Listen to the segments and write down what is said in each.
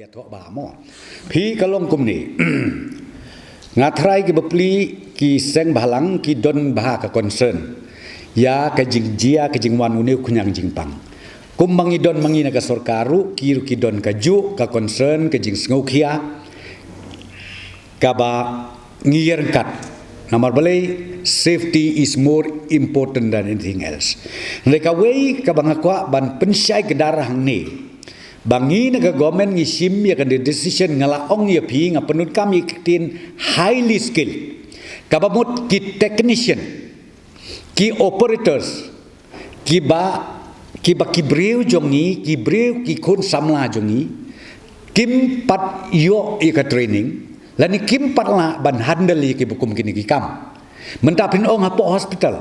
ya tok ba mo phi kalong kum ni ngathrai ki bapli ki seng balang ki don bah ka concern ya ka jing jia ka jing wan uni kunyang jing pang kum mangi don mangi na ka sorkaru ki don ka ju ka concern ka jing ngau khia ka ba ngiyer kat namar balai safety is more important than anything else leka wei ka bangakwa ban pensyai ke darah ni bangi naga government ngisim ya kan decision ngala ong ya pi nga penut kami tin highly skilled kabamut ki technician ki operators ki breu jongi ki breu ki kun samla jongi kim pat yo ka training lani kim pat la ban handle ki bukum kini ki kam mentapin ong hapo hospital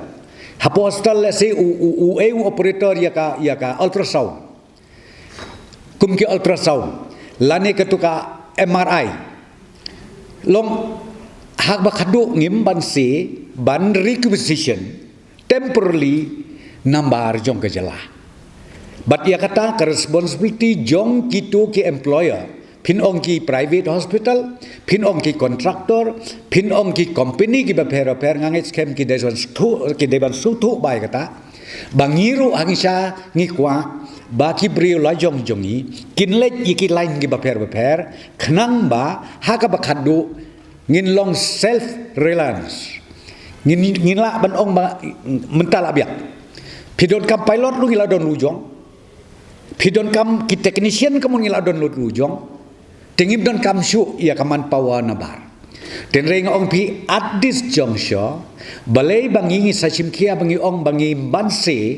la se u operator ya ka ultrasound kum ki ultrasound lani ketuka MRI long hak bakadu ngim ban se ban requisition temporarily nambar jong kejala but ya kata ke responsibility jong kitu ki employer pin ong ki private hospital pin ong ki contractor pin ong ki company ki repair ngangai scam ki deban sutu bai kata bangiru angisha ngikwa baki brio la jong jongi kinlet iki lain gi baper khnang ba haka bakhadu ngin long self reliance ngin la ban ong ba mental abyak pidon kam pilot lu ngila don lujong pidon kam ki technician kamu ngila don lujong tengim don kam syu ya kaman pawa nabar den reng ong pi at this juncture balai bangi sachim kia bangi ong bangi banse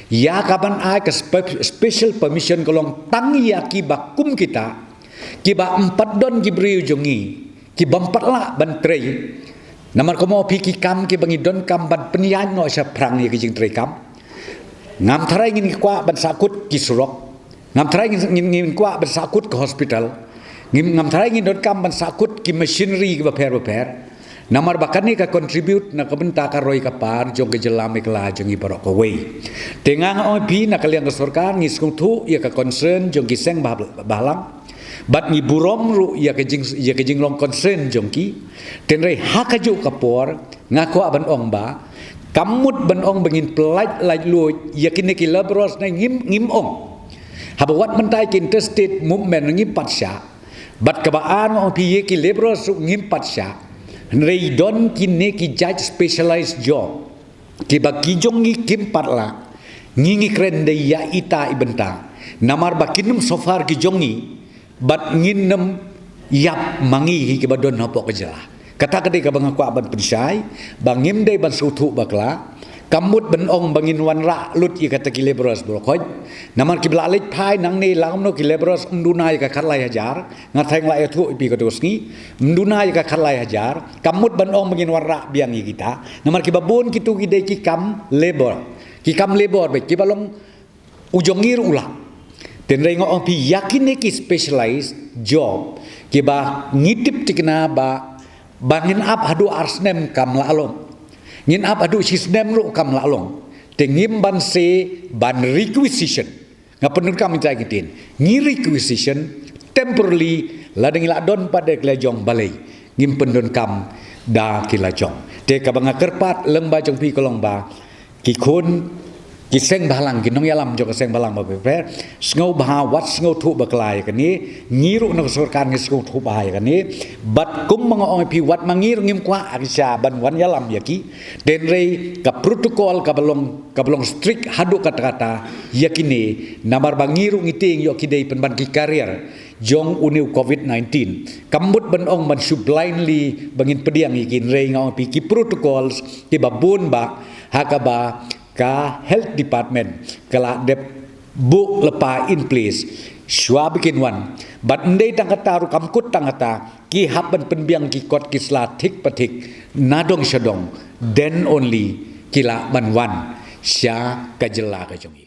ya kaban ai ke special permission kolong tang ya ki bakum kita ki ba empat don ki briu jongi ki bampat la ban trei namar komo pi ki kam ki bangi don kam ban penyan no sya prang ya ki jing trei kam ngam tharai ngin kwa ban sakut ki surok ngam tharai ngin kwa ban sakut ke hospital ngam tharai ngin don kam ban sakut ki machinery ki baper namar bakani ka contribute na kabenta ka roi ka par jong ke jelame kala jong ibarok ko wei tengang oi pi na kaliang ka sorkar ngi skung thu ya ka concern jong ki seng balang bat ni burom ru ya ke jing long concern jong ki ten rei hakaju ka por ngako ban ong ba kamut ban ong bengin pelaj laj lu ya kini ki labros na ngim ong habawat mentai ki interstate movement ngim patsya bat kabaan ong pi ye ki labros ngim patsya Rei don kini ki judge specialized job ki baki jongi kim patla ngingi krende ya ita ibenta namar bakinum so far ki jongi bat nginnem yap mangi ki badon hapo kejala kata kede ka bangaku aban pensai bangim dei ban sutu bakla kamut ben ong bangin wan ra lut i kata ki lebros brokoj namar ki blalej phai nang ne lam no ki lebros undunai ka khatlai hajar ngatheng lai thu pi ka dosni undunai ka khatlai hajar kamut ben ong bangin wan ra biang i kita namar ki babun kitu ki de ki kam labor be ki balong ujongir ulah den rengo ong pi yakin ki specialized job ki ba ngitip tikna ba bangin ap hadu arsnem kam la along ngin ap adu sistem ru kam la long tengim ban se ban requisition ngapenun kam minta gitin ngi requisition temporarily la deng la don pada klejong balai ngim pendon kam da kilajong te ka banga kerpat lengba jong pi kolong ba ki kun ki seng balang ki nong yalam jong seng balang ba per ngau ba wat ngau thu baklai kan ni ngiru no sorkan ngi ngau thu ba kan ni bat kum mga ong pi wat mangir ngim kwa aksya ban wan yalam yaki den rei ka protokol ka belong strict hadu kata-kata yakini namar bangiru ngiting yo kidei penban ki karier jong uniu covid-19 kambut ban ong ban blindly bangin pediang ikin rei ngau pi ki protocols ki babun ba hakaba ka health department kala dep book lepa in place shwa bikin wan bat ndei tangata ru kamkut tangata ki haban penbiang ki kot ki sla thik pathik nadong shadong then only kila ban wan sya kajela ka jongi